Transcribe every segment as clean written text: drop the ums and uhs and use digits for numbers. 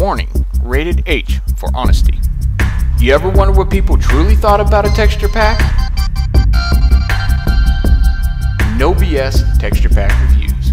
Warning, rated H for honesty. You ever wonder what people truly thought about a texture pack? No BS texture pack reviews.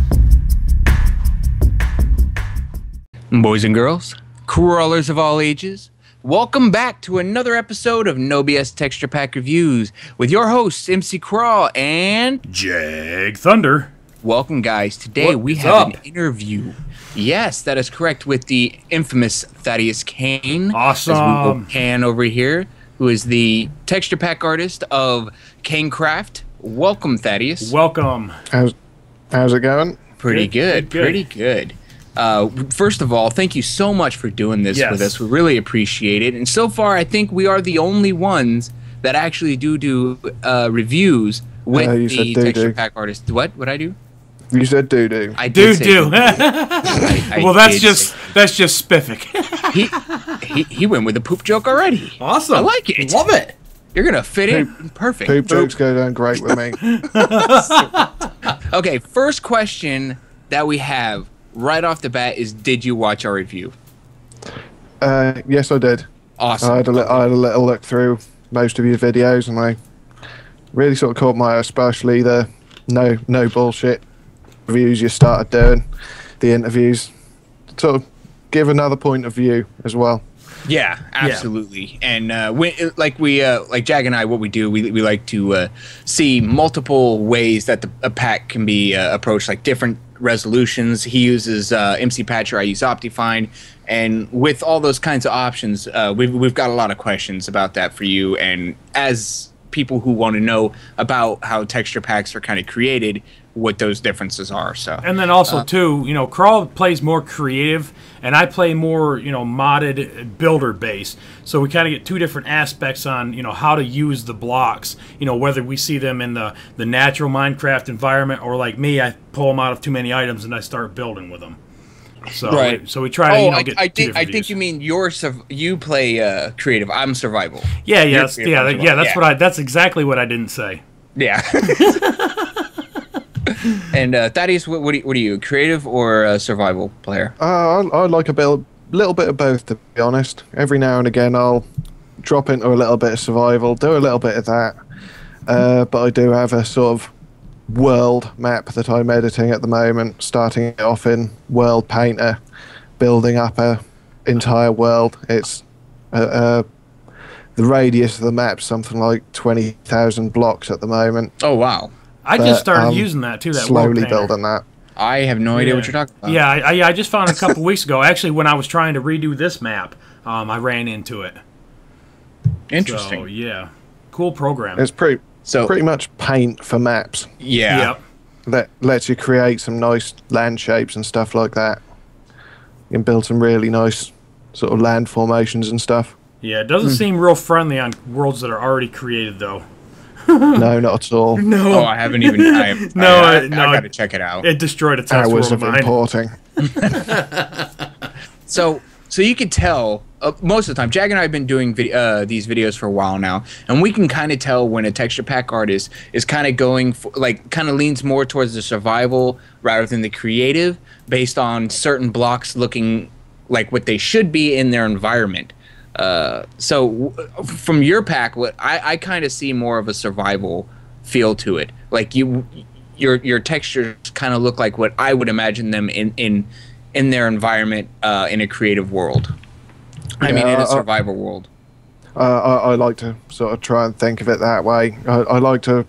Boys and girls, crawlers of all ages, welcome back to another episode of No BS Texture Pack Reviews with your hosts, MC Crawl and Jag Thunder. Welcome, guys. Today we have an interview. Yes, that is correct, with the infamous Thadius Kayne. Awesome. As we go pan over here, who is the texture pack artist of KayneCraft. Welcome, Thadius. Welcome. How's it going? Pretty good. Pretty good. First of all, thank you so much for doing this with us. We really appreciate it. And so far, I think we are the only ones that actually do reviews with the texture pack artist. What? What'd I do? You said doo-doo. I did do. Well, that's just spiffing. he went with a poop joke already. Awesome. I like it. Love it. You're gonna fit in perfect. Poop jokes go down great with me. Okay, first question that we have right off the bat is: did you watch our review? Yes, I did. Awesome. I had a little look through most of your videos, and I really sort of caught my eye, especially the no bullshit reviews you started doing, the interviews, sort of give another point of view as well. Yeah, absolutely. Yeah. And like Jag and I, what we do, we like to see multiple ways that a pack can be approached, like different resolutions. He uses mcPatcher, I use Optifine, and with all those kinds of options, we've got a lot of questions about that for you. And as people who want to know about how texture packs are kind of created, what those differences are. So, and then also too, Crawl plays more creative, and I play more, modded builder based. So we kind of get two different aspects on, how to use the blocks. Whether we see them in the natural Minecraft environment, or like me, I pull them out of too many items and I start building with them. So, right. So we try to get. I think you mean you play creative. I'm survival. Yeah. That's exactly what I didn't say. Yeah. And Thaddeus, what are you, a creative or a survival player? I like a little bit of both, to be honest. Every now and again, I'll drop into a little bit of survival, do a little bit of that. But I do have a sort of world map that I'm editing at the moment, starting it off in World Painter, building up a entire world. It's the radius of the map's something like 20,000 blocks at the moment. Oh wow! I just started using that too. That slowly building that. I have no idea what you're talking about. Yeah, I just found it a couple weeks ago. Actually, when I was trying to redo this map, I ran into it. Interesting. So yeah, cool program. It's pretty much paint for maps. Yeah. Yep. That lets you create some nice land shapes and stuff like that. You can build some really nice sort of land formations and stuff. Yeah, it doesn't seem real friendly on worlds that are already created, though. No, not at all. No. Oh, I haven't even. I got to check it out. It destroyed a test hours world of mine. importing. So you can tell most of the time. Jag and I have been doing these videos for a while now, and we can kind of tell when a texture pack artist is kind of going for, kind of leans more towards the survival rather than the creative, based on certain blocks looking like what they should be in their environment. So from your pack, what I kind of see more of a survival feel to it. Like your textures kind of look like what I would imagine them in their environment in a creative world. I mean, in a survival world. I like to sort of try and think of it that way. I like to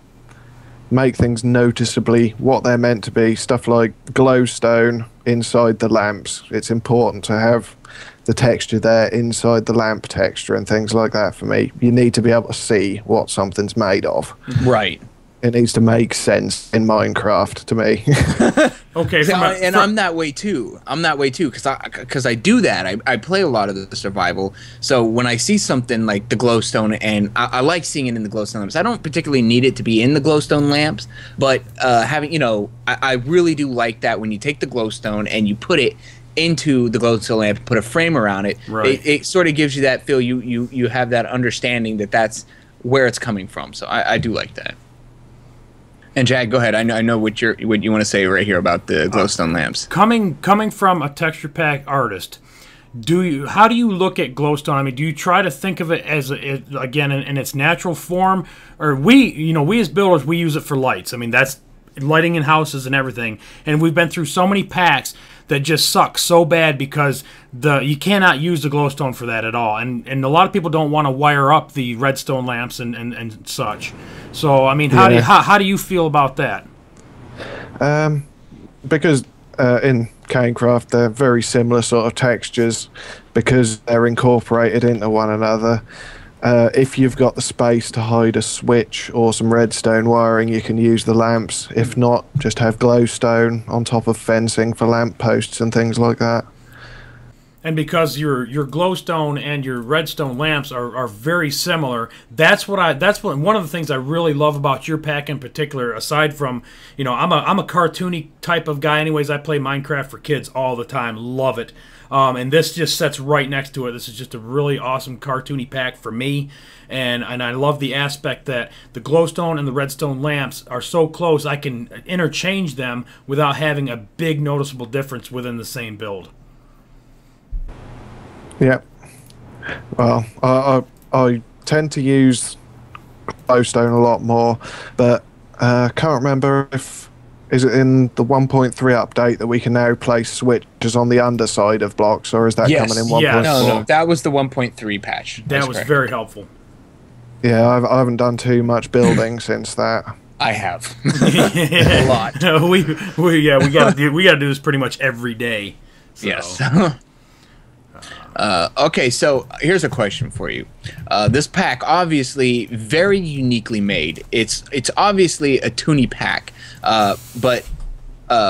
make things noticeably what they're meant to be. Stuff like glowstone inside the lamps. It's important to have the texture there inside the lamp texture and things like that. For me, you need to be able to see what something's made of. Right. It needs to make sense in Minecraft to me. Okay, I'm that way too. Because I do that. I play a lot of the survival. So when I see something like the glowstone, and I like seeing it in the glowstone lamps. I don't particularly need it to be in the glowstone lamps, but having I really do like that when you take the glowstone and you put it into the glowstone lamp, put a frame around it. Right. It sort of gives you that feel. You have that understanding that that's where it's coming from. So I do like that. And Jag, go ahead. I know what you want to say right here about the glowstone lamps. Coming from a texture pack artist, how do you look at glowstone? I mean, do you try to think of it as again in its natural form, or we as builders, we use it for lights. I mean, that's lighting in houses and everything. And we've been through so many packs that just suck so bad because you cannot use the glowstone for that at all. And a lot of people don't want to wire up the redstone lamps and such. So I mean, how do you feel about that? Because in KayneCraft they're very similar sort of textures because they're incorporated into one another. If you've got the space to hide a switch or some redstone wiring, you can use the lamps. If not, just have glowstone on top of fencing for lamp posts and things like that. And because your glowstone and your redstone lamps are very similar, that's one of the things I really love about your pack in particular. Aside from, I'm a cartoony type of guy. Anyways, I play Minecraft for kids all the time. Love it. And this just sets right next to it. This is just a really awesome cartoony pack for me. And I love the aspect that the glowstone and the redstone lamps are so close I can interchange them without having a big noticeable difference within the same build. Yeah. Well, I tend to use glowstone a lot more, but can't remember if is it in the 1.3 update that we can now place switches on the underside of blocks, or is that coming in 1.4? Yeah, no, that was the 1.3 patch. That was very helpful. Yeah, I haven't done too much building since that. I have a lot. we got to do this pretty much every day. So. Yes. Okay, so here's a question for you. This pack, obviously, very uniquely made. It's obviously a toony pack, but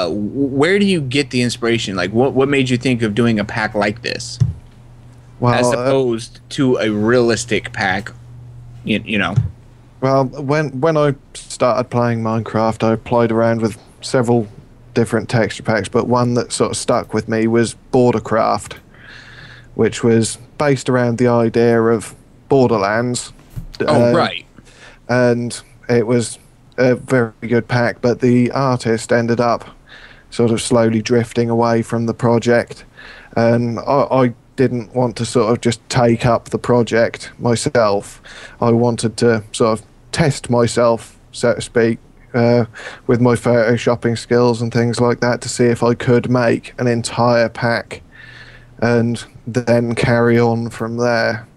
where do you get the inspiration? Like, what made you think of doing a pack like this, as opposed to a realistic pack? You know. Well, when I started playing Minecraft, I played around with several different texture packs, but one that sort of stuck with me was Bordercraft, which was based around the idea of Borderlands. Oh, right. And it was a very good pack, but the artist ended up sort of slowly drifting away from the project. And I didn't want to sort of just take up the project myself. I wanted to sort of test myself, so to speak, with my photoshopping skills and things like that to see if I could make an entire pack and then carry on from there.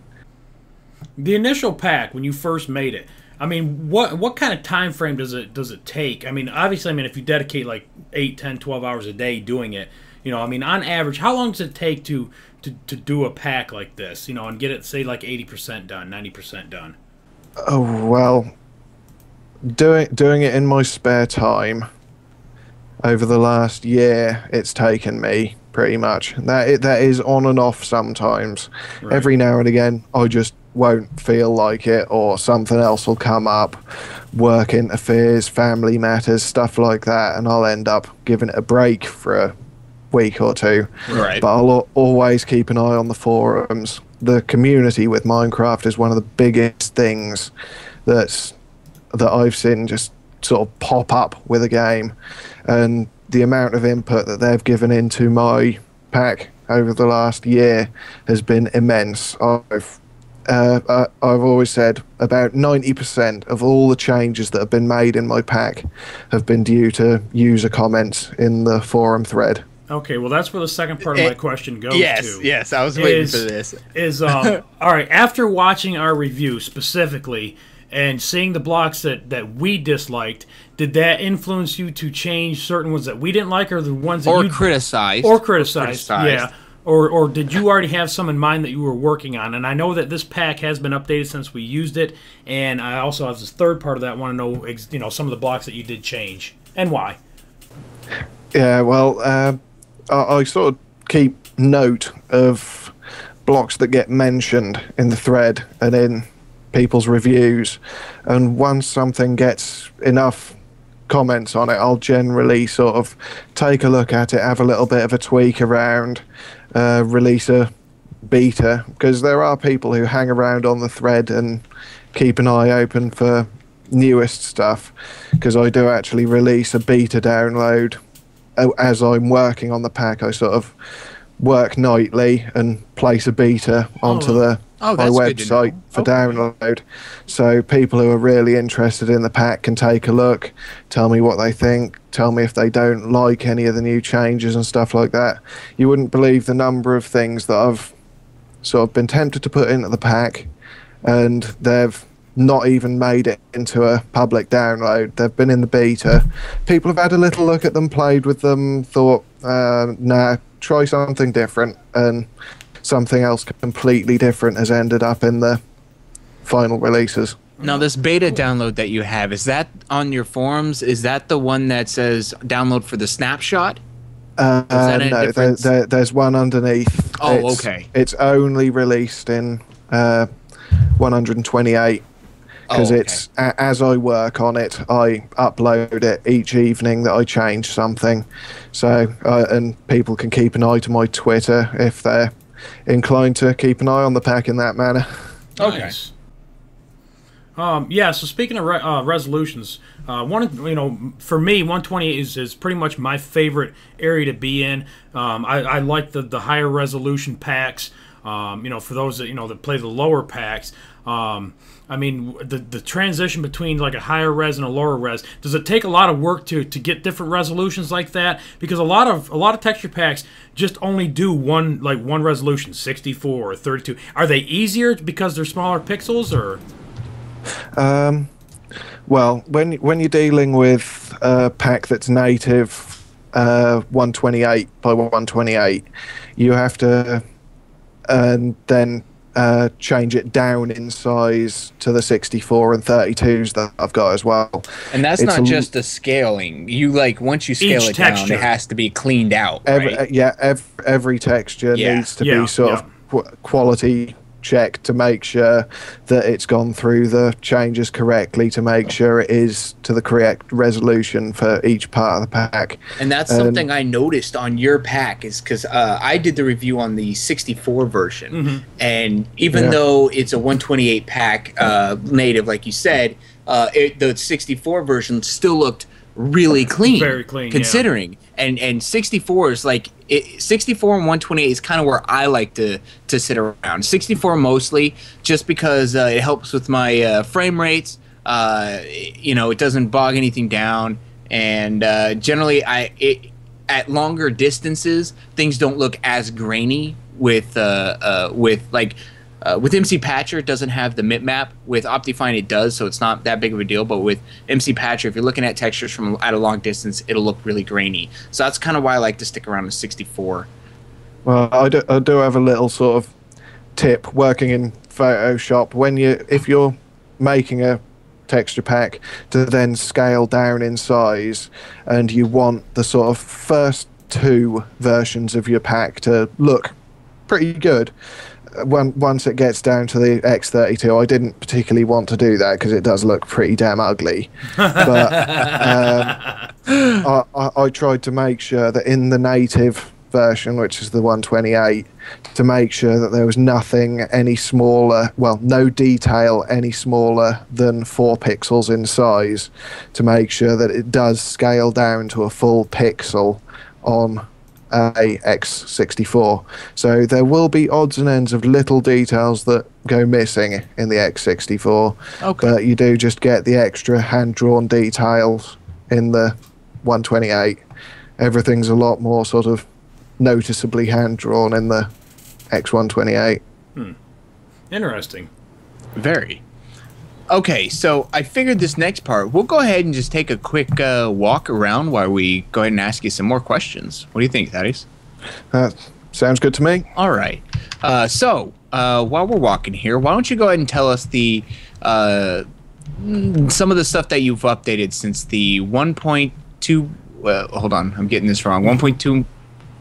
The initial pack, when you first made it, I mean, what kind of time frame does it take? I mean, obviously, if you dedicate like 8, 10, 12 hours a day doing it, I mean, on average, how long does it take to do a pack like this, and get it, say, like 80% done, 90% done? Oh, well, doing it in my spare time over the last year, it's taken me pretty much. That is on and off sometimes. Right. Every now and again, I just won't feel like it, or something else will come up, work interferes, family matters, stuff like that, and I'll end up giving it a break for a week or two. Right. But I'll always keep an eye on the forums. The community with Minecraft is one of the biggest things that I've seen just sort of pop up with a game, and the amount of input that they've given into my pack over the last year has been immense. I've always said about 90% of all the changes that have been made in my pack have been due to user comments in the forum thread. Okay, well, that's where the second part of my question goes to. Yes, I was waiting for this. All right, after watching our review specifically and seeing the blocks that we disliked, did that influence you to change certain ones that we didn't like, or the ones that you criticized? Or criticized, yeah. Or did you already have some in mind that you were working on? And I know that this pack has been updated since we used it, and I also, as this third part of that, want to know some of the blocks that you did change and why. Yeah, well, I sort of keep note of blocks that get mentioned in the thread and in people's reviews, and once something gets enough comments on it, I'll generally sort of take a look at it, have a little bit of a tweak around, release a beta, because there are people who hang around on the thread and keep an eye open for newest stuff, because I do actually release a beta download as I'm working on the pack. I sort of work nightly and place a beta onto my that's good to know. website for download. So people who are really interested in the pack can take a look, tell me what they think, tell me if they don't like any of the new changes and stuff like that. You wouldn't believe the number of things that I've sort of been tempted to put into the pack, and they've not even made it into a public download. They've been in the beta. People have had a little look at them, played with them, thought, nah, try something different, and something else completely different has ended up in the final releases. Now, this beta download that you have, is that on your forums? Is that the one that says download for the snapshot? No, there's one underneath. Oh, okay. It's only released in 128 because it's as I work on it, I upload it each evening that I change something. So and people can keep an eye to my Twitter if they're inclined to keep an eye on the pack in that manner. Nice. Yeah, so speaking of resolutions, for me, 128 is pretty much my favorite area to be in. I like the higher resolution packs. For those that that play the lower packs. I mean, the transition between like a higher res and a lower res, does it take a lot of work to get different resolutions like that? Because a lot of texture packs just only do one resolution, 64 or 32. Are they easier because they're smaller pixels, or? Well, when you're dealing with a pack that's native 128 by 128, you have to then change it down in size to the 64 and 32s that I've got as well. And that's not just the scaling. You once you scale it down, it has to be cleaned out. Every texture needs to be sort of quality check to make sure that it's gone through the changes correctly, to make sure it is to the correct resolution for each part of the pack. And that's something I noticed on your pack, is because I did the review on the 64 version, and even though it's a 128 pack native, like you said, the 64 version still looked really clean, very clean, considering. And 64 is 64 and 128 is kind of where I like to sit around. 64 mostly just because it helps with my frame rates. It doesn't bog anything down, and generally at longer distances things don't look as grainy with mcPatcher. It doesn't have the mipmap. With Optifine it does, so it's not that big of a deal. But with mcPatcher, if you're looking at textures from at a long distance, it'll look really grainy. So that's kind of why I like to stick around to 64. Well, I do have a little sort of tip working in Photoshop. If you're making a texture pack to then scale down in size, and you want the sort of first two versions of your pack to look pretty good, once it gets down to the X32, I didn't particularly want to do that because it does look pretty damn ugly. But I tried to make sure that in the native version, which is the 128, to make sure that there was nothing any smaller, well, no detail any smaller than 4 pixels in size, to make sure that it does scale down to a full pixel on a X64. So there will be odds and ends of little details that go missing in the X64, but you do just get the extra hand-drawn details in the 128. Everything's a lot more sort of noticeably hand-drawn in the X128. Interesting. Very. Okay, so I figured this next part, we'll go ahead and just take a quick walk around while we go ahead and ask you some more questions. What do you think, Thaddeus? Sounds good to me. All right. So while we're walking here, why don't you go ahead and tell us some of the stuff that you've updated since the 1.2... hold on, I'm getting this wrong. 1.2...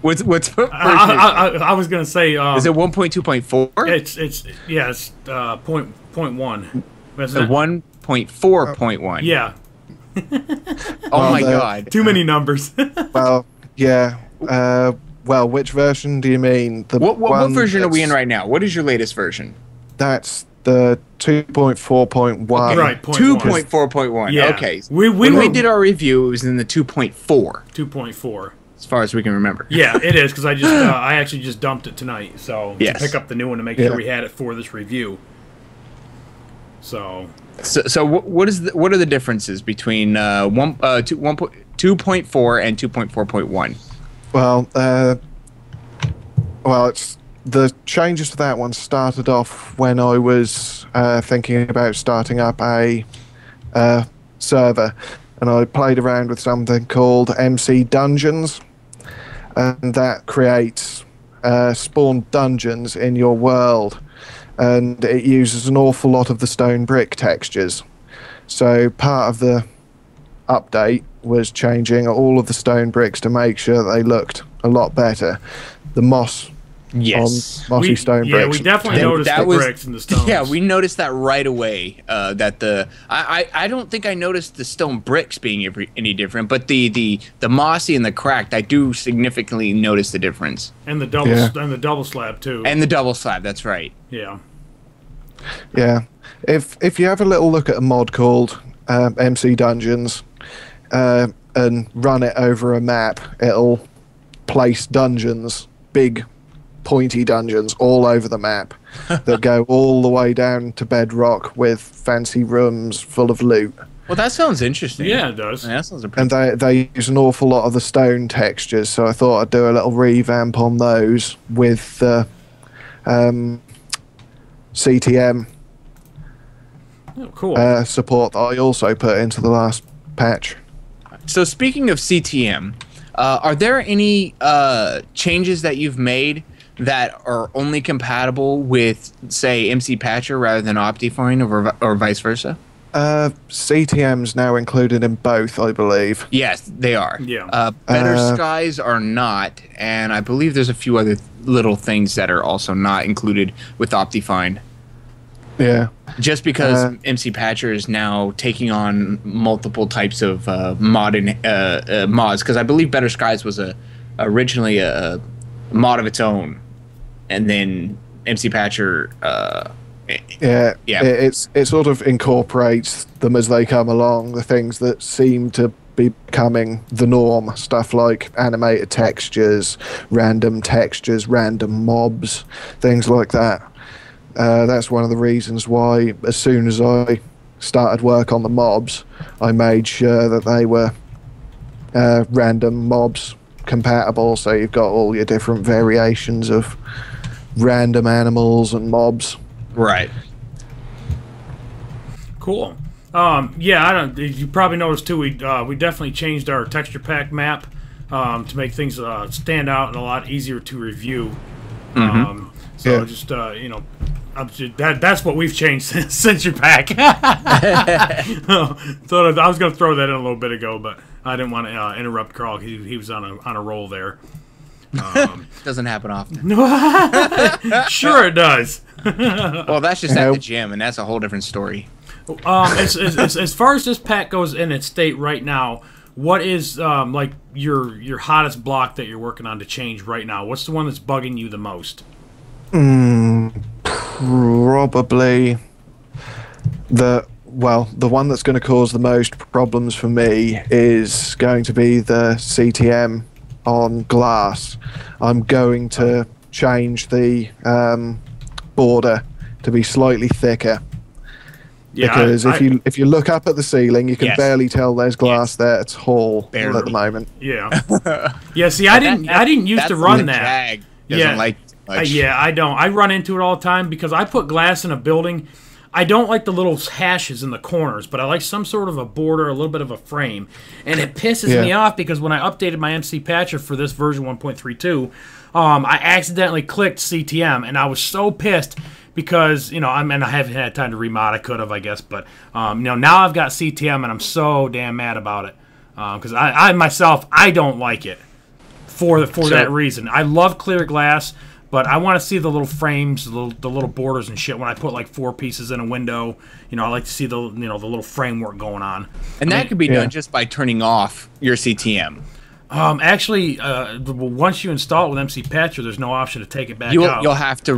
What's I was gonna say... is it 1.2.4? It's 0.1. 1.4.1. Yeah. Oh my God. Too many numbers. Well, yeah. Well, which version do you mean? What version are we in right now? What is your latest version? That's the 2.4.1. Right, 2.4.1. Yeah. Okay. When we did our review, it was in the 2.4. 2.4. as far as we can remember. Yeah, it is, because I actually just dumped it tonight, so yes. to pick up the new one to make sure we had it for this review. So what are the differences between 2.4 and 2.4.1? Well, it's the changes to that one started off when I was thinking about starting up a server, and I played around with something called MC Dungeons, and that creates spawn dungeons in your world, and it uses an awful lot of the stone brick textures. So part of the update was changing all of the stone bricks to make sure they looked a lot better. The mossy stone bricks. Yeah, we definitely noticed the bricks and the stones. Yeah, we noticed that right away. I don't think I noticed the stone bricks being any different, but the mossy and the cracked, I do significantly notice the difference. And the double slab too. And the double slab, that's right. Yeah. Yeah. If you have a little look at a mod called MC Dungeons and run it over a map, it'll place dungeons, big pointy dungeons all over the map that go all the way down to bedrock with fancy rooms full of loot. Well, that sounds interesting. Yeah, it does. Yeah, that sounds and they use an awful lot of the stone textures, so I thought I'd do a little revamp on those with the CTM support that I also put into the last patch. So speaking of CTM, are there any changes that you've made that are only compatible with, say, mcPatcher rather than Optifine, or vice versa? CTM's now included in both, I believe. Yes, they are. Yeah. Better Skies are not, and I believe there's a few other little things that are also not included with Optifine. Yeah. Just because mcPatcher is now taking on multiple types of mods, because I believe Better Skies was originally a mod of its own, and then mcPatcher it sort of incorporates them as they come along, the things that seem to be becoming the norm, stuff like animated textures, random mobs, things like that. That's one of the reasons why as soon as I started work on the mobs, I made sure that they were random mobs compatible, so you've got all your different variations of random animals and mobs. Right. Cool. Yeah, you probably noticed too, we definitely changed our texture pack map to make things stand out and a lot easier to review. Just you know, that's what we've changed since your pack. So I was going to throw that in a little bit ago, but I didn't want to interrupt Carl. He was on a roll there. Doesn't happen often. Sure it does. Well, that's just at the gym, and that's a whole different story. As far as this pack goes in its state right now, what is like your hottest block that you're working on to change right now? What's the one that's bugging you the most? Probably the one that's going to cause the most problems for me is going to be the CTM on glass. I'm going to change the border to be slightly thicker. Yeah, because if you look up at the ceiling, you can barely tell there's glass there. It's tall at the moment. Yeah. Yeah. See, I didn't used to run that. Like I don't. I run into it all the time because I put glass in a building. I don't like the little hashes in the corners, but I like some sort of a border, a little bit of a frame. And it pisses me off because when I updated my mcPatcher for this version 1.32, I accidentally clicked CTM, and I was so pissed because, you know, I haven't had time to remod. I could have, I guess, but, you know, now I've got CTM, and I'm so damn mad about it because I myself, I don't like it for that reason. I love clear glass, but I want to see the little frames, the little borders and shit. When I put like 4 pieces in a window, you know, I like to see the little framework going on. And that could be done just by turning off your CTM. Actually, once you install it with mcPatcher, there's no option to take it back out. You'll have to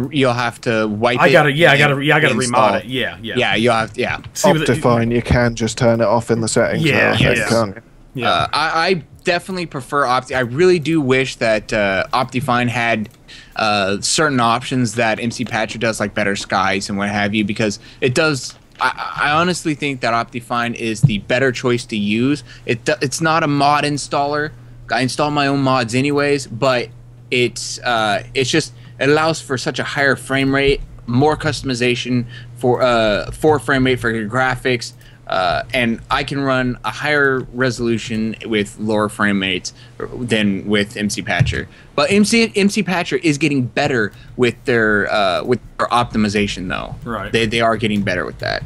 wipe it. I gotta remod it. Yeah. You'll have Optifine, you can just turn it off in the settings. Yeah. I definitely prefer I really do wish that Optifine had certain options that mcPatcher does, like better skies and what have you, because it does. I honestly think that Optifine is the better choice to use. It's not a mod installer. I install my own mods anyways, but it's just, it allows for such a higher frame rate, more customization for frame rate for your graphics, and I can run a higher resolution with lower frame rates than with mcPatcher. But mcPatcher is getting better with their optimization, though. Right. They are getting better with that.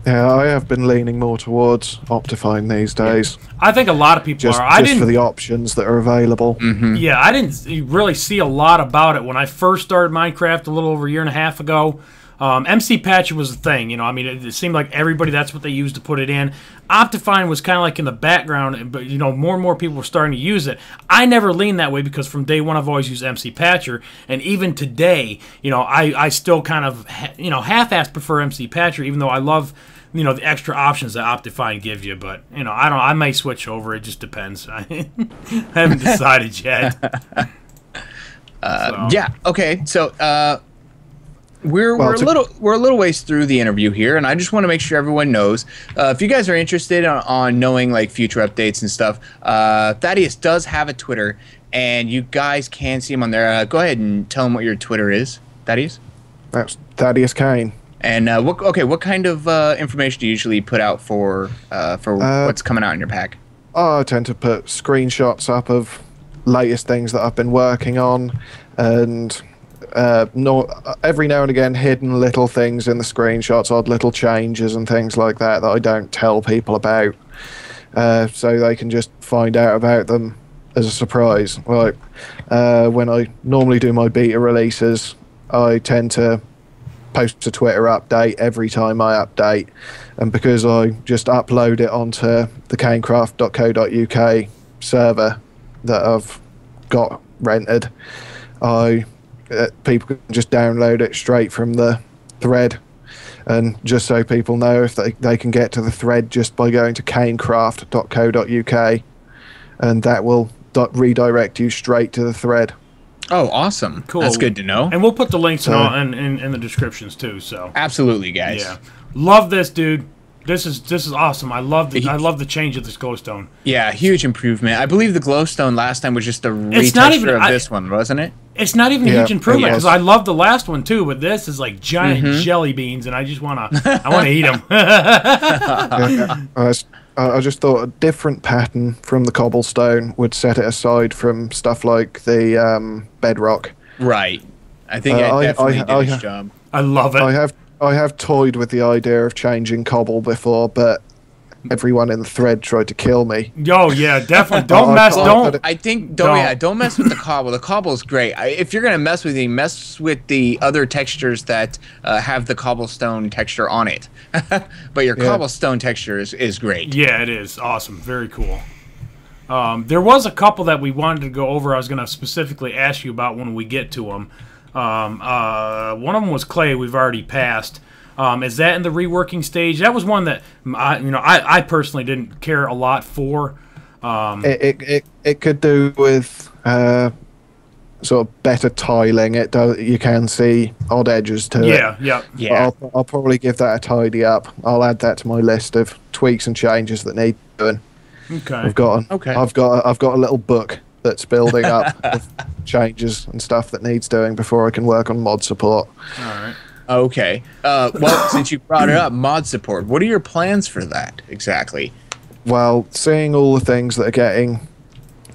Yeah, I have been leaning more towards Optifine these days. I think a lot of people are. Just for the options that are available. Yeah, I didn't really see a lot about it when I first started Minecraft a little over a year and a half ago. mcPatcher was a thing, you know. I mean, it seemed like everybody, that's what they used to put it in. Optifine was kind of like in the background, but, you know, more and more people were starting to use it. I never leaned that way because from day one I've always used mcPatcher, and even today, you know, I still kind of, you know, half-ass prefer mcPatcher, even though I love, you know, the extra options that Optifine gives you. But, you know, I may switch over. It just depends. I haven't decided yet. Yeah. Okay. So. We're a little ways through the interview here, and I just want to make sure everyone knows. If you guys are interested on knowing like future updates and stuff, Thaddeus does have a Twitter, and you guys can see him on there. Go ahead and tell him what your Twitter is, Thaddeus. That's Thadius Kayne. And what kind of information do you usually put out for what's coming out in your pack? I tend to put screenshots up of latest things that I've been working on, and every now and again hidden little things in the screenshots, odd little changes and things like that I don't tell people about, so they can just find out about them as a surprise. Like when I normally do my beta releases, I tend to post a Twitter update every time I update, and because I just upload it onto the KayneCraft.co.uk server that I've got rented, people can just download it straight from the thread, and just so people know, if they can get to the thread just by going to KayneCraft.co.uk, and that will redirect you straight to the thread. Oh, awesome! Cool. That's good to know. And we'll put the links in the descriptions too. So absolutely, guys. Yeah, love this, dude. This is awesome. I love the change of this glowstone. Yeah, huge improvement. I believe the glowstone last time was just a retexture of this one, wasn't it? It's not even a huge improvement, because I love the last one too, but this is like giant jelly beans, and I just wanna eat them. I just thought a different pattern from the cobblestone would set it aside from stuff like the bedrock. Right. I think I definitely did its job. I love it. I have toyed with the idea of changing cobble before, but everyone in the thread tried to kill me. Oh yeah, definitely. Don't mess with the cobble. The cobble's great. If you're gonna mess with it, mess with the other textures that have the cobblestone texture on it. But your cobblestone texture is great. Yeah, it is awesome. Very cool. There was a couple that we wanted to go over. I was gonna specifically ask you about when we get to them. One of them was clay. We've already passed. Is that in the reworking stage? That was one that I personally didn't care a lot for. It could do with sort of better tiling. It does. You can see odd edges to it. Yeah. I'll probably give that a tidy up. I'll add that to my list of tweaks and changes that need doing. Okay. I've got a little book that's building up of changes and stuff that needs doing before I can work on mod support. All right. Okay. Well, since you brought it up, mod support, what are your plans for that exactly? Well, seeing all the things that are getting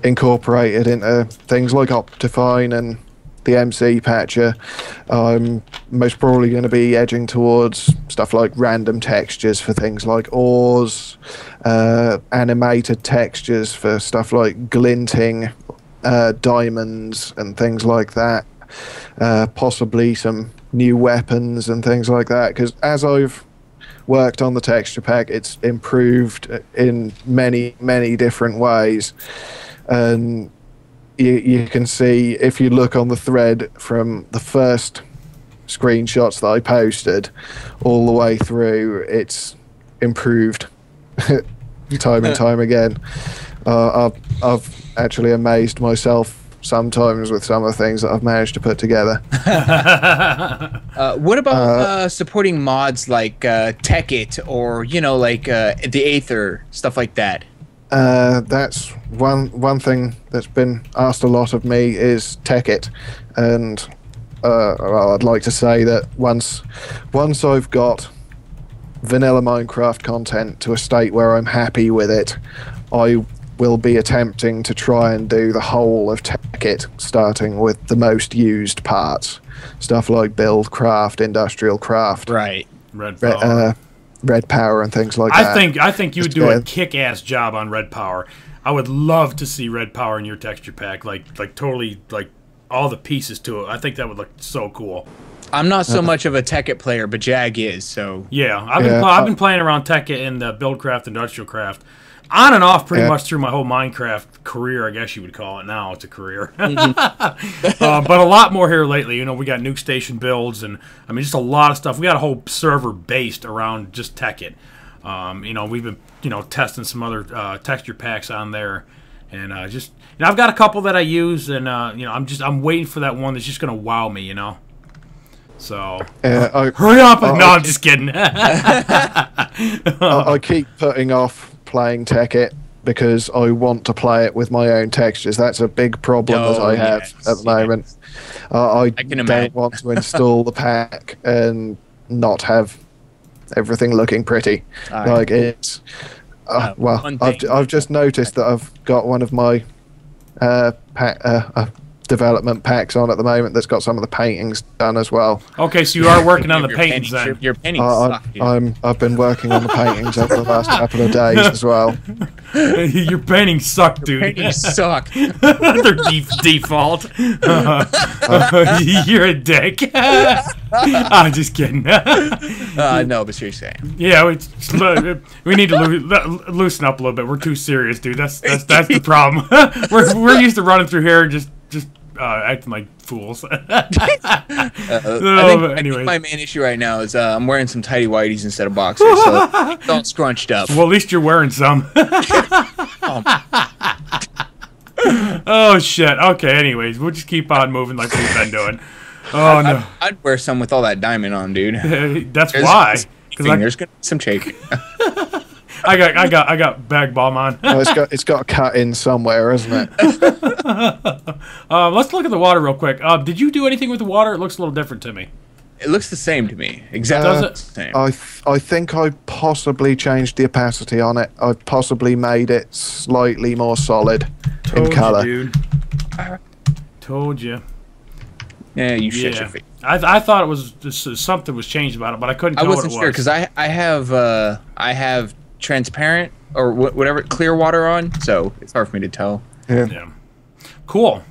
incorporated into things like Optifine and the mcPatcher, I'm most probably going to be edging towards stuff like random textures for things like ores, animated textures for stuff like glinting, diamonds and things like that, possibly some new weapons and things like that, because as I've worked on the texture pack, it's improved in many different ways, and you can see, if you look on the thread from the first screenshots that I posted all the way through, it's improved time and time again. I've actually amazed myself sometimes with some of the things that I've managed to put together. What about supporting mods like Tekkit or like the Aether, stuff like that? That's one thing that's been asked a lot of me is Tekkit, and well, I'd like to say that once I've got vanilla Minecraft content to a state where I'm happy with it, I will be attempting to try and do the whole of Tekkit, starting with the most used parts, stuff like build craft, industrial craft, Right. red power and things like that. I think you would do a kick-ass job on red power. I would love to see red power in your texture pack, like totally, like all the pieces to it. I think that would look so cool. I'm not so much of a Tekkit player, but Jag is, so... Yeah, I've been playing around Tekkit and Buildcraft, Industrial Craft, on and off pretty much through my whole Minecraft career, I guess you would call it. Now it's a career. But a lot more here lately. We got nuke station builds, and I mean, just a lot of stuff. We got a whole server based around just Tekkit. We've been, testing some other texture packs on there. And I've got a couple that I use, and I'm waiting for that one that's just gonna wow me, So hurry up! No, I'm just kidding. I keep putting off playing Tekkit because I want to play it with my own textures. That's a big problem that I have at the moment. I don't want to install the pack and not have everything looking pretty. Like it's. Well, I've just noticed that I've got one of my development packs on at the moment that's got some of the paintings done as well. Okay, so you are working on the paintings then. Your paintings suck, I've been working on the paintings over the last couple of days as well. Your paintings suck, dude. Your paintings suck. They're default. You're a dick. I'm just kidding. No, but seriously. Yeah, we need to loosen up a little bit. We're too serious, dude. That's the problem. We're used to running through here and just acting like fools. I think my main issue right now is I'm wearing some tidy whities instead of boxers, so it's all scrunched up. Well, at least you're wearing some. Oh shit. Okay. Anyways, we'll just keep on moving like we've been doing. Oh no. I'd wear some with all that diamond on, dude. That's why. There's gonna be some shaking. I got bag bomb on. Well, it's got a cut in somewhere, isn't it? Let's look at the water real quick. Did you do anything with the water? It looks a little different to me. It looks the same to me. Exactly the same. I think I possibly changed the opacity on it. I possibly made it slightly more solid in color. Dude. Told you. Yeah, you shit your face. I thought it was something was changed about it, but I couldn't tell what it was. I wasn't sure because I have transparent or whatever clear water on, so it's hard for me to tell. Yeah. Cool.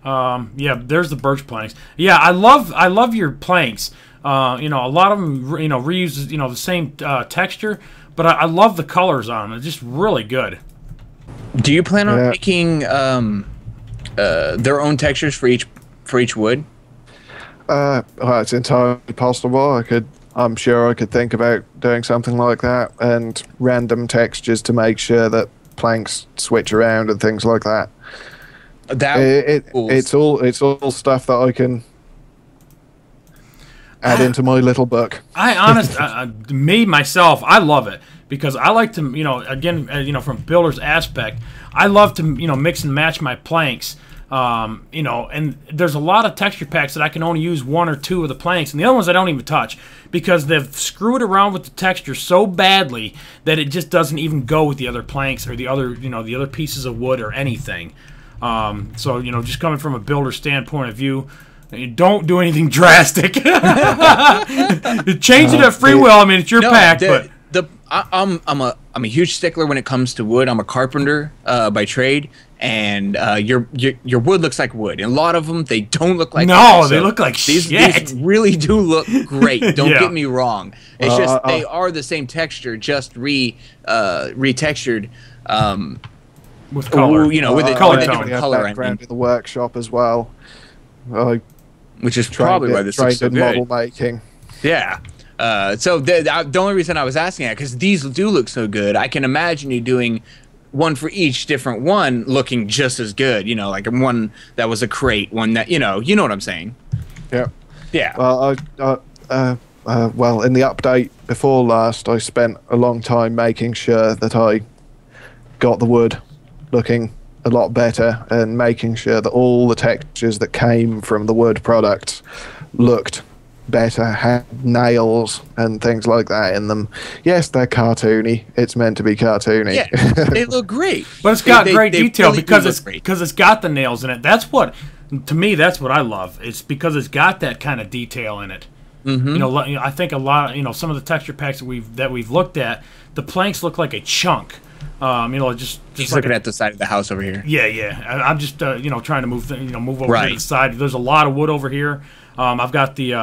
Yeah, there's the birch planks. Yeah, I love your planks. A lot of them reuse the same texture, but I love the colors on them. It's just really good. Do you plan on making their own textures for each wood? Well, it's entirely possible. I'm sure I could think about doing something like that, and random textures to make sure that planks switch around and things like that. It's all stuff that I can add into my little book. Myself, I love it because I like to, from builder's aspect, I love to, mix and match my planks. And there's a lot of texture packs that I can only use one or two of the planks, and the other ones I don't even touch because they've screwed around with the texture so badly that it just doesn't even go with the other planks or the other pieces of wood or anything. So just coming from a builder standpoint of view, don't do anything drastic. Change it at free will. I mean, it's your pack, but I'm a huge stickler when it comes to wood. I'm a carpenter by trade, and your wood looks like wood. And a lot of them, they don't look like wood. They look like shit. These really do look great. Don't get me wrong. It's just they are the same texture, just retextured. With color, with a color different color. In the workshop as well, which is probably why this looks so good. Model making. Yeah. So the only reason I was asking that because these do look so good. I can imagine you doing one for each different one looking just as good. You know, like one that was a crate, one that you know what I'm saying. Yeah. Yeah. Well, well, in the update before last, I spent a long time making sure that I got the wood looking a lot better and making sure that all the textures that came from the wood products looked better, had nails and things like that in them. Yes, they're cartoony. It's meant to be cartoony. Yeah, they look great. But it's got great they detail really because it's got the nails in it. That's what, to me, that's what I love. It's because it's got that kind of detail in it. Mm-hmm. You know, I think a lot. You know, some of the texture packs that we've looked at, the planks look like a chunk. You know, just He's like looking at the side of the house over here. Yeah, yeah. I'm just you know, trying to move over Right. to the side. There's a lot of wood over here. I've got the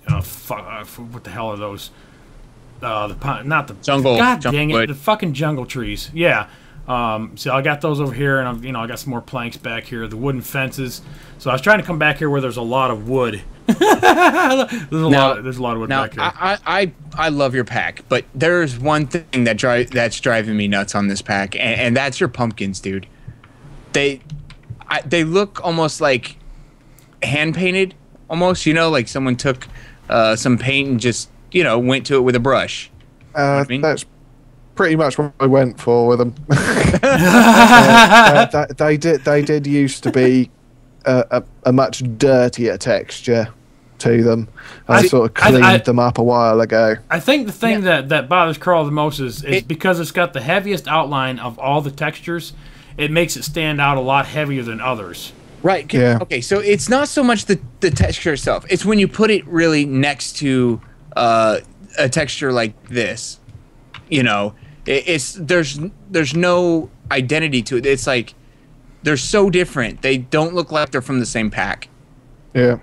what the hell are those? Not the Jungle. God jungle dang it! wood. The fucking jungle trees. Yeah. So I got those over here, and I got some more planks back here. The wooden fences. So I was trying to come back here where there's a lot of wood. there's a lot of wood Now, back here. I love your pack, but there's one thing that's driving me nuts on this pack, and that's your pumpkins, dude. They look almost like hand painted, almost. You know, like someone took some paint and just went to it with a brush. You know what I mean? That's pretty much what I went for with them. They did used to be a much dirtier texture to them. I sort of cleaned them up a while ago. I think the thing that bothers Carl the most is because it's got the heaviest outline of all the textures. It makes it stand out a lot heavier than others. Right. Yeah. Okay, so it's not so much the texture itself. It's when you put it really next to a texture like this. You know, there's no identity to it. It's like they're so different. They don't look like they're from the same pack. Yeah.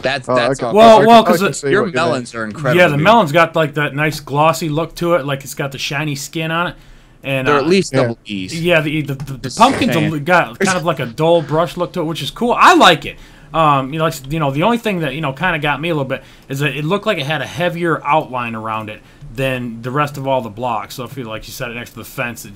That's all. Well, because your melons are incredible. Yeah, the dude. melon's got like that nice glossy look to it, like it's got the shiny skin on it. And They're at least yeah. double E's. Yeah, the pumpkins got kind of like a dull brush look to it, which is cool. I like it. The only thing that kind of got me a little bit is that it looked like it had a heavier outline around it than the rest of all the blocks. So if you set it next to the fence,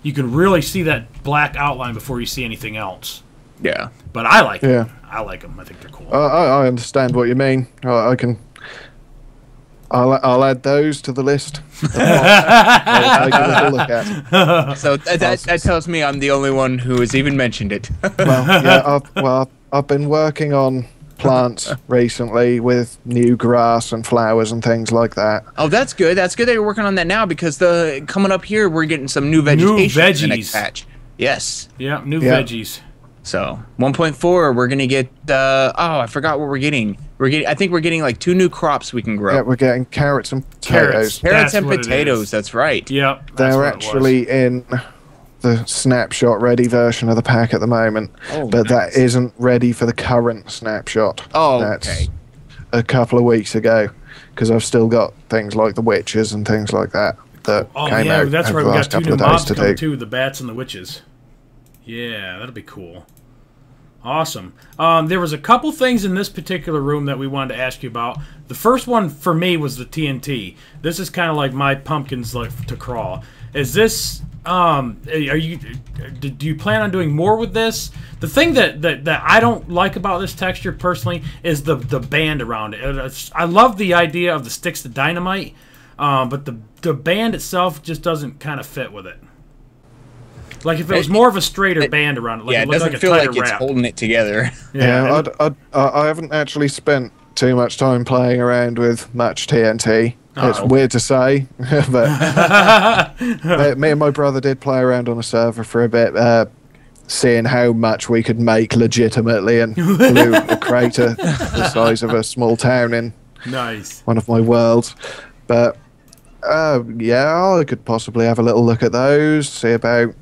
you can really see that black outline before you see anything else. Yeah. But I like them. Yeah. I like them. I think they're cool. I understand what you mean. I'll add those to the list. I'll take a little look at. So that tells me I'm the only one who has even mentioned it. I've been working on plants recently with new grass and flowers and things like that. Oh, that's good. That's good that you're working on that now because coming up here we're getting some new vegetation in the next patch. Yes. Yeah, new veggies. So 1.4, we're gonna get. I forgot what we're getting. I think we're getting like 2 new crops we can grow. Yeah, we're getting carrots and potatoes. Carrots and potatoes. That's right. Yep. They're actually in the snapshot ready version of the pack at the moment, but that isn't ready for the current snapshot. Oh, that's okay. A couple of weeks ago, because I've still got things like the witches and things like that came out that's over right. the We last got 2 couple new of days mobs to coming do. too. The bats and the witches. Yeah, that'll be cool. Awesome. There was a couple things in this particular room that we wanted to ask you about. The first one for me was the TNT. This is kind of like my pumpkins to crawl. Is this? Do you plan on doing more with this? The thing that I don't like about this texture personally is the band around it. I love the idea of the sticks to dynamite, but the band itself just doesn't kind of fit with it. Like if it was more of a straighter band around it, like it doesn't feel like it's holding it together. Yeah, I haven't actually spent too much time playing around with much TNT. It's weird to say, but me and my brother did play around on a server for a bit, seeing how much we could make legitimately and blew a crater the size of a small town in one of my worlds. But I could possibly have a little look at those, see about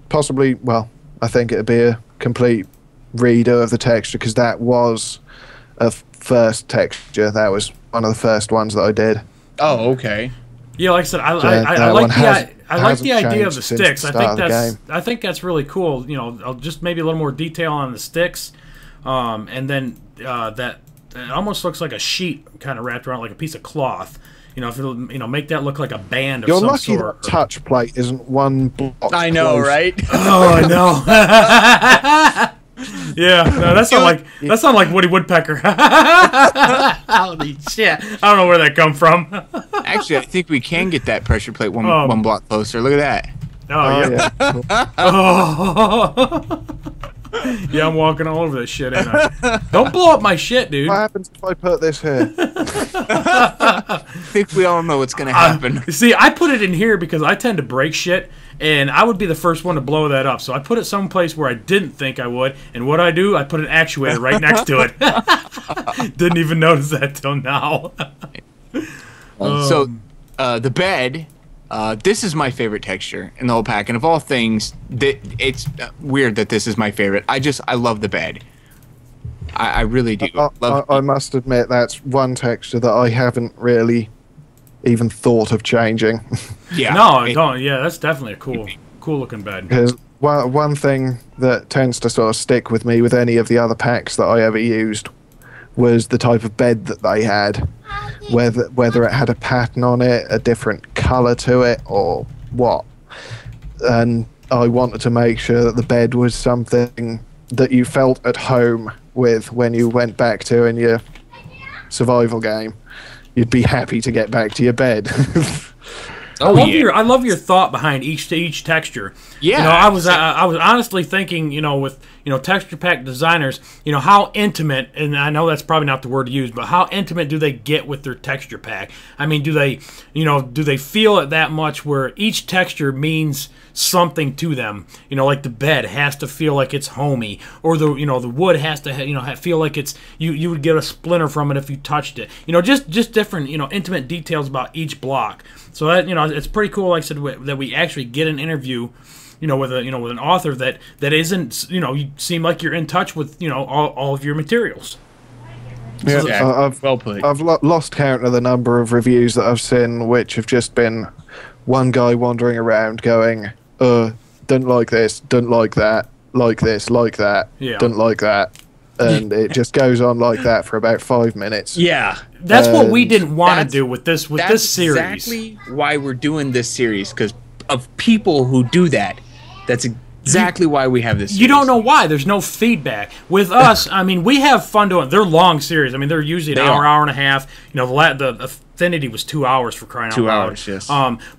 possibly. Well, I think it'd be a complete redo of the texture because that was a first texture. That was one of the first ones that I did. Oh, okay. Yeah, like I said, I like the idea of the sticks. I think that's really cool. Just maybe a little more detail on the sticks, and then that it almost looks like a sheet kind of wrapped around like a piece of cloth. You know, if it'll, you know, make that look like a band of You're some lucky sort. that touch plate isn't one block. I know, close. right? Oh, I know. Yeah, no, that sounds like Woody Woodpecker. Holy shit! I don't know where that come from. Actually, I think we can get that pressure plate one block closer. Look at that. Oh yeah. Oh. Yeah, I'm walking all over this shit. Ain't I? Don't blow up my shit, dude. What happens if I put this here? I think we all know what's gonna happen. See, I put it in here because I tend to break shit, and I would be the first one to blow that up. So I put it someplace where I didn't think I would, and what I do, I put an actuator right next to it. Didn't even notice that till now. So, the bed. This is my favorite texture in the whole pack, and of all things, it's weird that this is my favorite. I love the bed. I really do. I must admit that's one texture that I haven't really even thought of changing. Yeah. No, don't. Yeah, that's definitely a cool looking bed. Because one thing that tends to sort of stick with me with any of the other packs that I ever used was the type of bed that they had. Whether it had a pattern on it, a different colour to it, or what. And I wanted to make sure that the bed was something that you felt at home with when you went back to in your survival game. You'd be happy to get back to your bed. I love your thought behind each texture. Yeah, you know, I was honestly thinking, you know, with texture pack designers, you know, how intimate, and I know that's probably not the word to use, but how intimate do they get with their texture pack? I mean, do they feel it that much where each texture means something to them? You know, like the bed has to feel like it's homey, or the wood has to feel like it's you would get a splinter from it if you touched it. You know, just different intimate details about each block. So that it's pretty cool. Like I said, that we actually get an interview, with an author that isn't, you seem like you're in touch with all of your materials. Yeah, well played. I've lost count of the number of reviews that I've seen, which have just been one guy wandering around going, don't like this, don't like that, like this, like that, don't like that. And it just goes on like that for about 5 minutes. Yeah. That's what we didn't want to do with this series. That's exactly why we're doing this series, because of people who do that. That's exactly why we have this series. You don't know why. There's no feedback. With us, I mean, we have fun doing it. They're long series. I mean, they're usually an hour and a half. The Affinity was 2 hours for crying out loud. 2 hours, yes.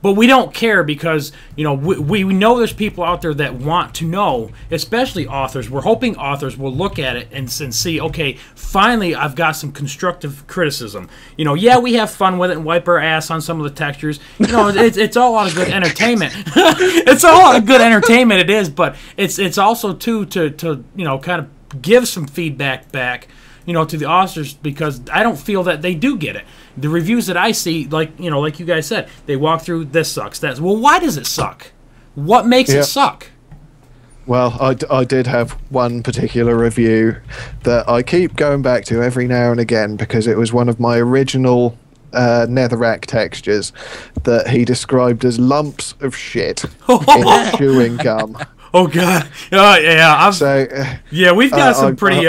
But we don't care because, we know there's people out there that want to know, especially authors. We're hoping authors will look at it and see, okay, finally I've got some constructive criticism. Yeah, we have fun with it and wipe our ass on some of the textures. It's all a lot of good entertainment. It's all a lot of good entertainment, it is, but it's also, too, to kind of give some feedback back, to the authors, because I don't feel that they do get it. The reviews that I see, like you guys said, they walk through, this sucks, that's... Well, why does it suck? What makes it suck? Well, I did have one particular review that I keep going back to every now and again because it was one of my original netherrack textures that he described as lumps of shit in chewing gum. Oh God! Yeah, we've got some pretty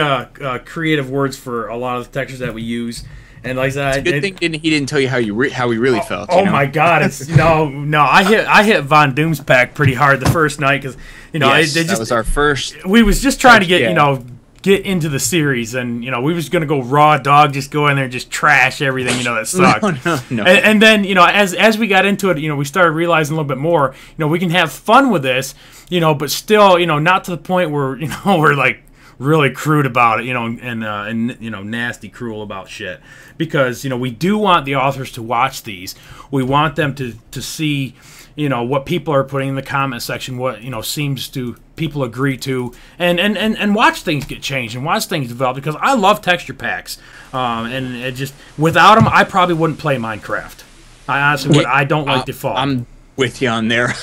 creative words for a lot of the textures that we use, and like that. Good thing he didn't tell you how he really felt. Oh my God! It's no. I hit Von Doom's pack pretty hard the first night because that was our first. We was just trying to get into the series, and we was gonna go raw dog, just go in there and just trash everything that sucked. No. And then as we got into it, we started realizing a little bit more. We can have fun with this, but still, not to the point where we're like really crude about it, and nasty, cruel about shit. Because we do want the authors to watch these. We want them to see what people are putting in the comment section, what seems to people agree to, and watch things get changed and watch things develop, because I love texture packs, and it just, without them I probably wouldn't play Minecraft. I honestly would. I don't like default. I'm with you on there.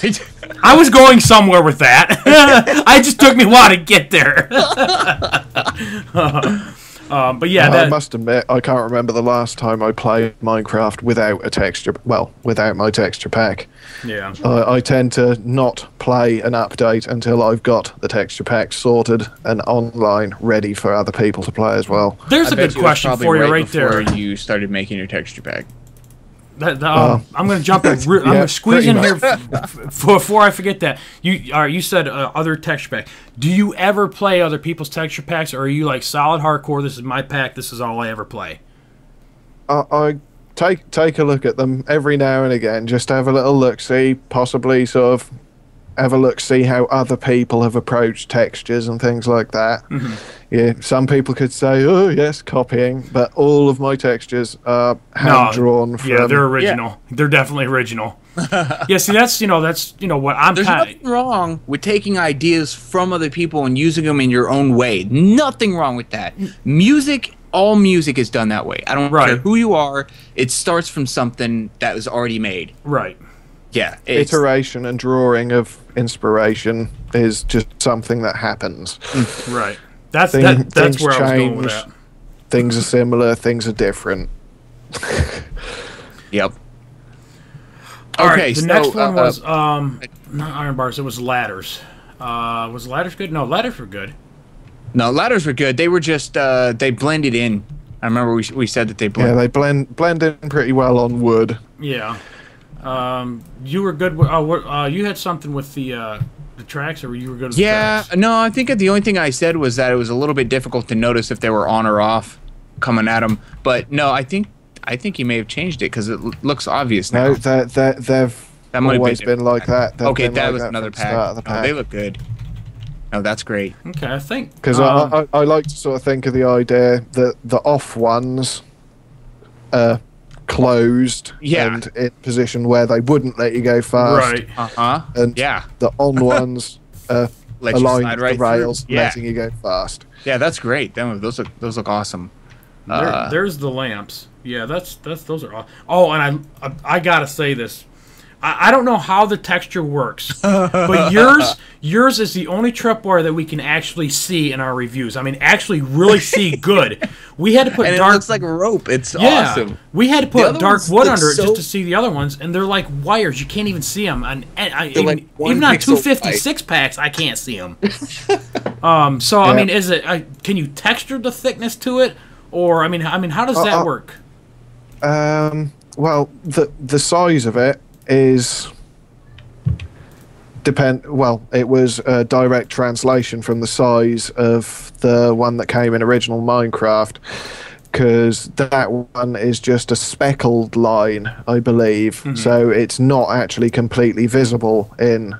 I was going somewhere with that. It just took me a while to get there. But yeah, I must admit, I can't remember the last time I played Minecraft without a texture. Well, without my texture pack. Yeah. I tend to not play an update until I've got the texture pack sorted and online, ready for other people to play as well. There's a good question for you right there. Before you started making your texture pack. I'm going to jump in. I'm going to squeeze in here before I forget that. You said other texture pack. Do you ever play other people's texture packs, or are you like solid hardcore? This is my pack. This is all I ever play. I take a look at them every now and again, just to have a little look, see, possibly sort of have a look, see how other people have approached textures and things like that. Mm-hmm. Yeah, some people could say, "Oh, yes, copying," but all of my textures are hand drawn. Yeah, they're original. Yeah. They're definitely original. Yeah, see, that's what I'm. There's nothing wrong with taking ideas from other people and using them in your own way. Nothing wrong with that. Music. All music is done that way. I don't care who you are. It starts from something that was already made. Right. Yeah. Iteration and drawing of inspiration is just something that happens. Right. That's where I was going with that. Things are similar. Things are different. Yep. All right. The next one was not iron bars. It was ladders. Was ladders good? No, ladders were good. No, ladders were good. They were just they blended in. I remember we said that they blend. Yeah, they blend in pretty well on wood. Yeah. You were good. You had something with the tracks, or you were good with the tracks? No, I think the only thing I said was that it was a little bit difficult to notice if they were on or off coming at them. But no, I think you may have changed it because it looks obvious now. No, they've always been like that. Okay, that was another pack. Oh, they look good. Oh, that's great. Okay, I think because I like to sort of think of the idea that the off ones are closed and in position where they wouldn't let you go fast. Right. And the on ones are aligned with the rails, letting you go fast. Yeah, that's great. Those look awesome. There's the lamps. Yeah, those are awesome. Oh, and I gotta say this. I don't know how the texture works, but yours is the only tripwire that we can actually see in our reviews. I mean, actually really see good. We had to put it looks like a rope. It's awesome. We had to put dark wood under it just to see the other ones, and they're like wires. You can't even see them. Even on 256 packs, I can't see them. I mean, is it? Can you texture the thickness to it, or I mean, how does that work? Well, the size of it is it was a direct translation from the size of the one that came in original Minecraft, because that one is just a speckled line, I believe. So it's not actually completely visible in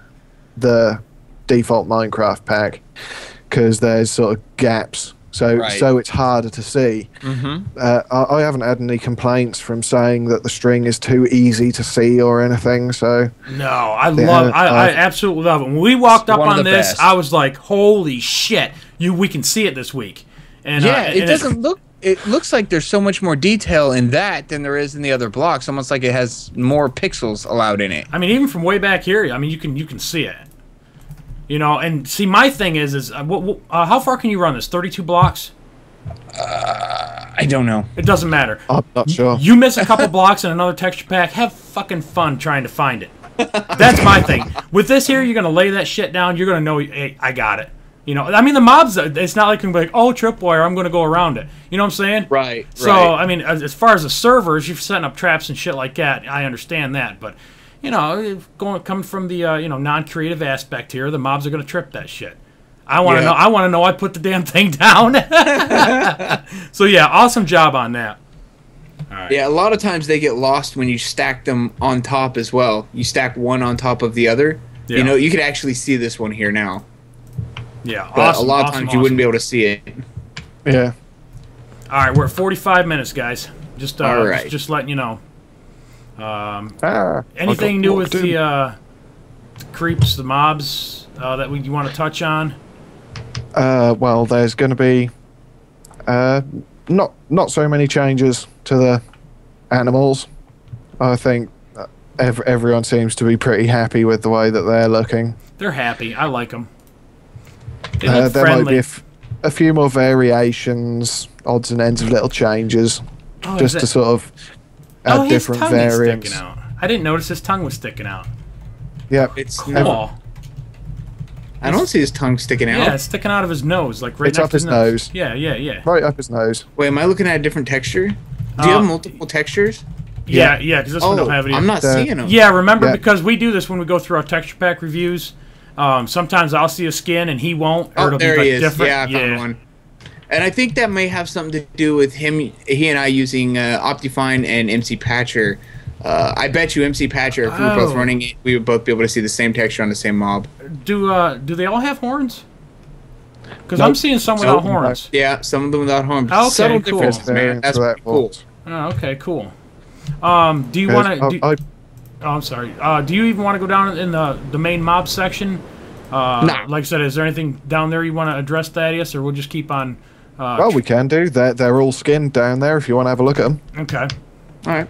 the default Minecraft pack because there's sort of gaps. So it's harder to see. I haven't had any complaints from saying that the string is too easy to see or anything. So no, I absolutely love it. When we walked up on this, I was like, "Holy shit! We can see it this week." And it doesn't look. It looks like there's so much more detail in that than there is in the other blocks. Almost like it has more pixels allowed in it. I mean, even from way back here, I mean, you can see it. You know, and see, my thing is how far can you run this? 32 blocks? I don't know. It doesn't matter. I'm not sure. You miss a couple blocks in another texture pack, have fucking fun trying to find it. That's my thing. With this here, you're going to lay that shit down. You're going to know, hey, I got it. You know, I mean, the mobs, it's not like you can be like, oh, tripwire, I'm going to go around it. You know what I'm saying? Right. So, I mean, as far as the servers, you're setting up traps and shit like that. I understand that, but... You know, coming from the non-creative aspect here, the mobs are going to trip that shit. I want to know. I want to know. I put the damn thing down. So yeah, awesome job on that. All right. Yeah, a lot of times they get lost when you stack them on top as well. You stack one on top of the other. Yeah. You know, you could actually see this one here now. Yeah, but a lot of times you wouldn't be able to see it. Yeah. All right, we're at 45 minutes, guys. Just letting you know. Anything new with the creeps, the mobs that you want to touch on? Well, there's going to be not so many changes to the animals. I think everyone seems to be pretty happy with the way that they're looking. They're happy. I like them. There might be a few more variations, odds and ends of little changes, just to sort of add different variants. I didn't notice his tongue was sticking out. Yeah, it's cool. I don't see his tongue sticking out. Yeah, it's sticking out of his nose, like right it's next up his nose. Yeah. Right up his nose. Wait, am I looking at a different texture? Do you have multiple textures? Yeah, because this one don't have any. I'm not seeing them. Yeah, remember, because we do this when we go through our texture pack reviews. Sometimes I'll see a skin and he won't, or it'll there be he like is. different. Yeah, I found one. And I think that may have something to do with he and I using Optifine and mcPatcher. I bet you mcPatcher, if we were both running it, we would both be able to see the same texture on the same mob. Do they all have horns? Because I'm seeing some without horns. Yeah, some of them without horns. Okay, Subtle cool. differences, man. That's cool. Oh, okay, cool. Do you want to... Oh, I'm sorry. Do you even want to go down in the main mob section? Nah. Like I said, is there anything down there you want to address, Thaddeus, or we'll just keep on... well, we can do. They're all skinned down there if you want to have a look at them. Okay. All right.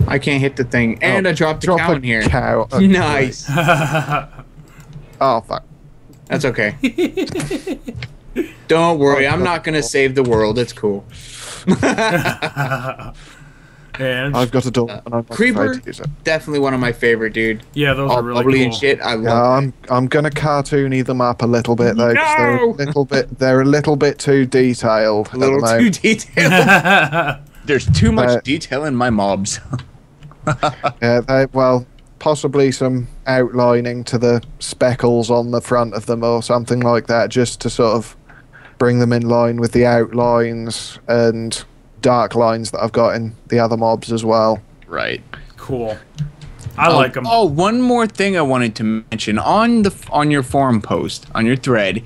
I can't hit the thing, and I dropped a cow in here. Cow. Nice. Oh, fuck. That's okay. Don't worry, I'm not gonna save the world. It's cool. And I've got a dog, and I'm Creeper, afraid to use it. definitely one of my favorite, dude. yeah, those All are really bubbly cool. and shit. I love. I'm gonna cartoony them up a little bit though, 'cause they're a little bit too detailed. A little too detailed. There's too much detail in my mobs. Yeah, well, possibly some outlining to the speckles on the front of them or something like that, just to sort of bring them in line with the outlines and dark lines that I've got in the other mobs as well. Right. Cool. I like them. Oh, one more thing I wanted to mention on your forum post, on your thread,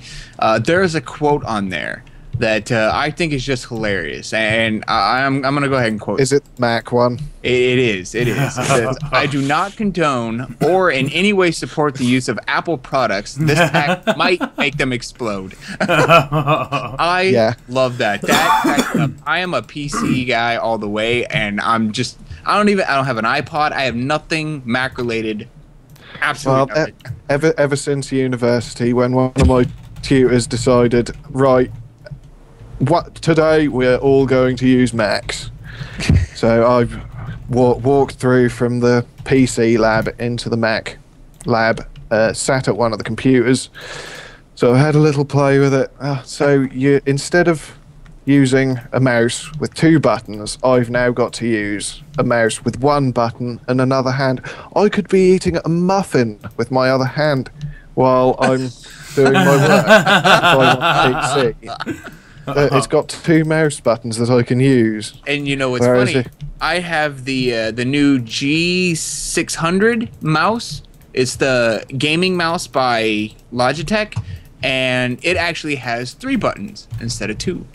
there is a quote on there that I think is just hilarious, and I'm gonna go ahead and quote. Is it the Mac one? It is. It says, I do not condone or in any way support the use of Apple products. This pack might make them explode. I love that. I am a PC guy all the way, and I don't have an iPod. I have nothing Mac related. Absolutely nothing. Ever since university, when one of my tutors decided, right, today we're all going to use Macs. So I've walked through from the PC lab into the Mac lab, sat at one of the computers. So I had a little play with it. So instead of using a mouse with 2 buttons, I've now got to use a mouse with 1 button and another hand. I could be eating a muffin with my other hand while I'm doing my work on PC. It's got 2 mouse buttons that I can use. And you know what's funny? I have the new G600 mouse. It's the gaming mouse by Logitech, and it actually has 3 buttons instead of 2.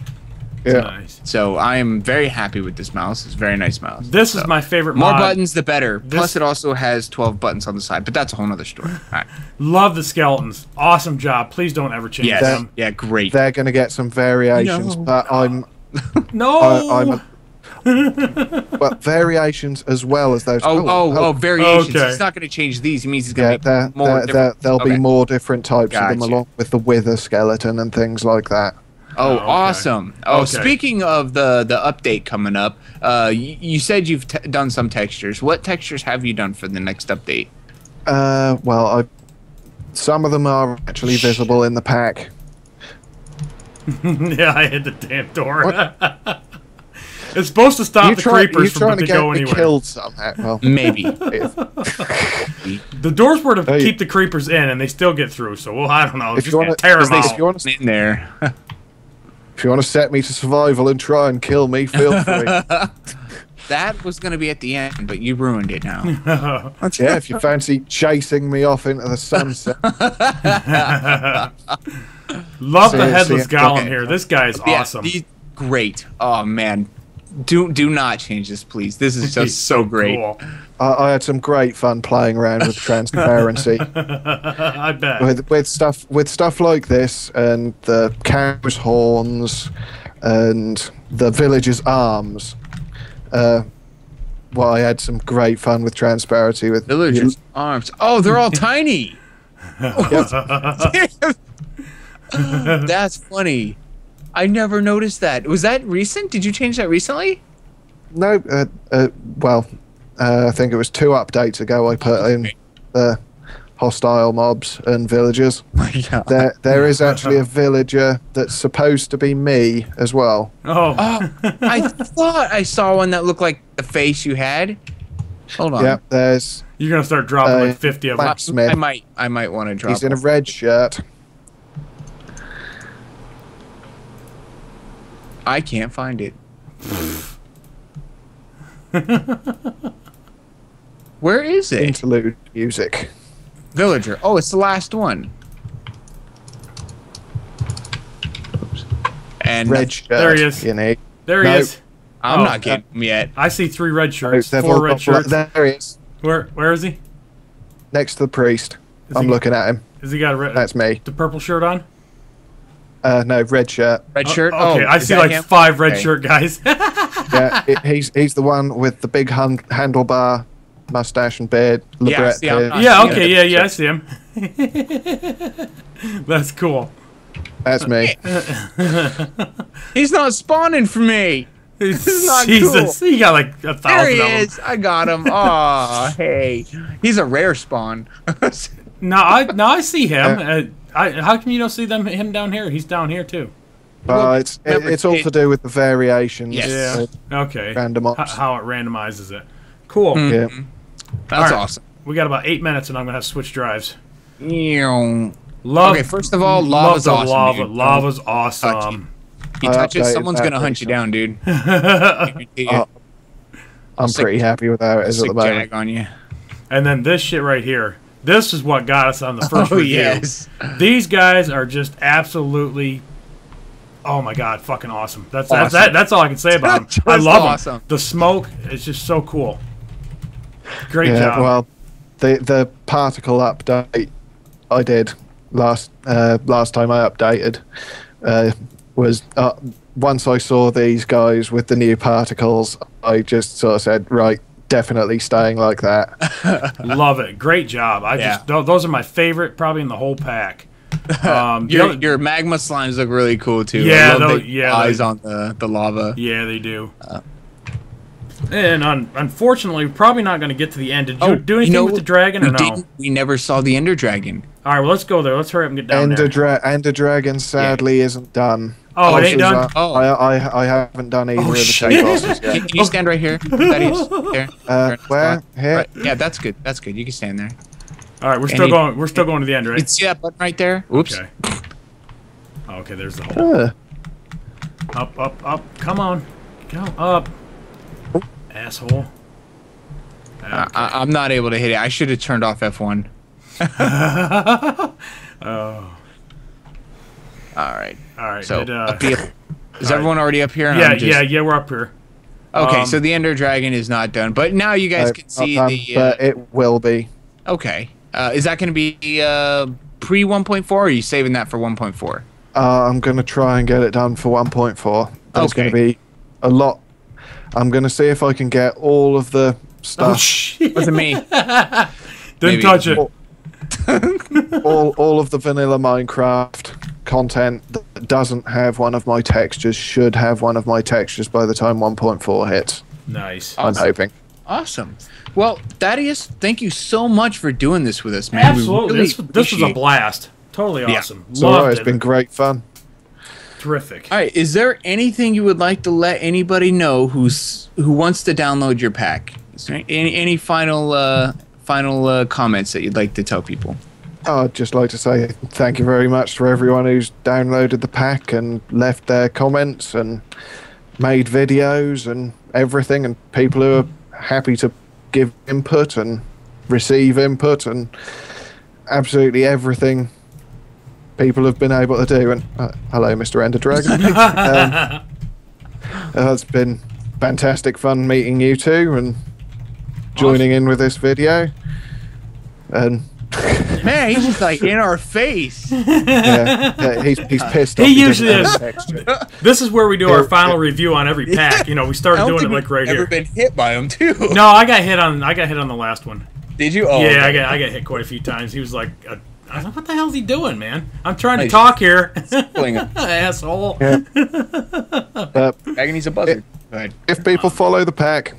Yeah. Nice. So I am very happy with this mouse. It's a very nice mouse. This is my favorite More mod. buttons, the better. Plus, it also has 12 buttons on the side, but that's a whole other story. All right. Love the skeletons. Awesome job. Please don't ever change them. Yeah, great. They're going to get some variations, but I'm well, variations as well as those. Variations. Okay. He's not going to change these. He means he's going to be more different. There'll be more different types of them, along with the wither skeleton and things like that. Oh, awesome. Speaking of the update coming up, you said you've done some textures. What textures have you done for the next update? Well, some of them are actually visible in the pack. Yeah, I hit the damn door. It's supposed to stop the creepers from to go anywhere. Killed somehow. Well, maybe. The doors were to keep the creepers in, and they still get through. So, I don't know. If you want to tear them out. if you want to in there. If you want to set me to survival and try and kill me, feel free. That was going to be at the end, but you ruined it now. Yeah, if you fancy chasing me off into the sunset. Love the headless golem here. This guy is awesome. Great. Oh, man. Do not change this, please. This is just so great. Cool. I had some great fun playing around with transparency. I bet. With stuff like this, and the cow's horns, and the village's arms. Well, I had some great fun with transparency with villagers' arms. Oh, they're all tiny. That's funny. I never noticed that. Was that recent? Did you change that recently? No. Well, I think it was 2 updates ago. I put in the hostile mobs and villagers. Yeah. There is actually a villager that's supposed to be me as well. Oh. I thought I saw one that looked like the face you had. Hold on. Yep, there's. You're gonna start dropping like 50 of them. Blacksmith. I might want to drop. He's in a red shirt. I can't find it. Where is it? Interlude music. Villager. Oh, it's the last one. Oops. And Red shirt. There he is. You know. There he is. I'm Oh, not getting him yet. I see 3 red shirts, They've 4 all red got black- shirts. There he is. Where is he? Next to the priest. Is I'm he- looking at him. Has he got a red? That's me. The purple shirt on? No, red shirt. Red shirt. Okay, Oh, I is see that like him? 5 red Okay. shirt guys. Yeah, he's the one with the big handlebar mustache and beard. Yeah, Libret see, I'm beard. not- yeah, see okay, it. yeah, I see him. That's cool. That's me. He's not spawning for me. is not Jesus, he got like 1,000 There he of them. is. I got him. Oh, hey. He's a rare spawn. No, I see him. How come you don't see him down here? He's down here too. Well, Well, it's all to do with the variations. Yes. Yeah. Okay. Random ops. How it randomizes it. Cool. Yeah. That's All right. awesome. We got about 8 minutes, and I'm gonna have to switch drives. Ew. Love. Okay, first of all, love lava's the awesome, lava. dude. Lava's touch awesome. You I touch it, updated someone's that gonna hunt you down, dude. I'm Sick- pretty happy with how it is at Sick the moment. jag on you. And then this shit right here. This is what got us on the first Oh, review. yes. These guys are just absolutely, oh my god, fucking awesome. That's Awesome. that's all I can say about them. Just I love awesome. them. The smoke is just so cool. Great Yeah, job. well, the particle update I did last time I updated was once I saw these guys with the new particles, I just sort of said, right, definitely staying like that. Love it. Great job. Those are my favorite, probably in the whole pack. Your magma slimes look really cool too. Yeah, I love those- eyes on the lava. Yeah, they do. And unfortunately, we're probably not going to get to the end. Did you do anything with the dragon or no? We never saw the Ender Dragon. All right, well, let's go there. Let's hurry up and get down there. Ender Dragon sadly isn't done. Oh, it ain't done? Oh. I haven't done either of the shit. tank bosses yet. Can you stand right here? Thaddeus? There. Where? Here? Right. Yeah, that's good. That's good. You can stand there. All right, we're still going. We're still going to the end, You right? see that button right there? Oops. Okay. Okay, there's the hole. Up, up, up. Come on. Go up. Asshole. I'm not able to hit it. I should have turned off F1. Oh. All right. All right. So, did, up here. Is everyone already up here? And yeah, I'm just- yeah, we're up here. Okay, so the Ender Dragon is not done, but now you guys can see Not done, the. but it will be. Okay. Is that going to be pre 1.4, or are you saving that for 1.4? I'm going to try and get it done for 1.4. There's going to Okay. be a lot. I'm going to see if I can get all of the Oh stuff, shit! Was it me? Didn't Maybe. touch it. all of the vanilla Minecraft content that doesn't have one of my textures should have one of my textures by the time 1.4 hits. Nice. I'm hoping. Awesome. Well, Thaddeus, thank you so much for doing this with us, man. We Absolutely. really This was a appreciate it. blast. Totally Yeah. awesome. It's all Loved right. It's it. been great fun. Terrific. All right, is there anything you would like to let anybody know who wants to download your pack? Is there any final comments that you'd like to tell people? I'd just like to say thank you very much to everyone who's downloaded the pack and left their comments and made videos and everything, and people who are happy to give input and receive input and absolutely everything people have been able to do. And hello, Mr. Ender Dragon. It's been fantastic fun meeting you two and joining in with this video. And Man, he's just like in our face. yeah, he's pissed off. He doesn't usually have is. a texture. This is where we do our final review on every pack. You know, we I started don't doing it think like right we've ever here. been hit by him too. No, I got hit on the last one. Did you? Oh, Yeah, okay. I got hit quite a few times. He was like, I was like, what the hell's he doing, man? I'm trying to Nice. talk here. Pulling him. Asshole. Yeah. Dragon needs a buzzer. Go ahead. If people follow the pack,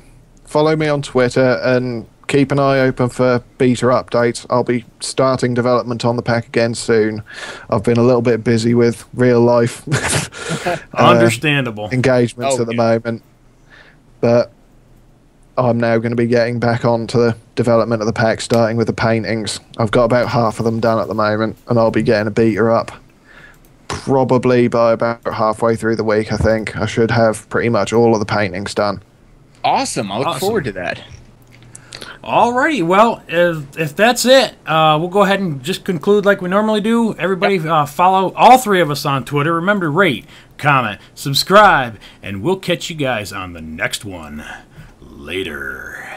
follow me on Twitter and keep an eye open for beta updates. I'll be starting development on the pack again soon. I've been a little bit busy with real life understandable engagements at the moment, but I'm now going to be getting back onto the development of the pack, starting with the paintings. I've got about half of them done at the moment, and I'll be getting a beta up probably by about halfway through the week. I think I should have pretty much all of the paintings done. Awesome. I look forward to that. Alrighty, well, if that's it, we'll go ahead and just conclude like we normally do. Everybody follow all three of us on Twitter. Remember to rate, comment, subscribe, and we'll catch you guys on the next one. Later.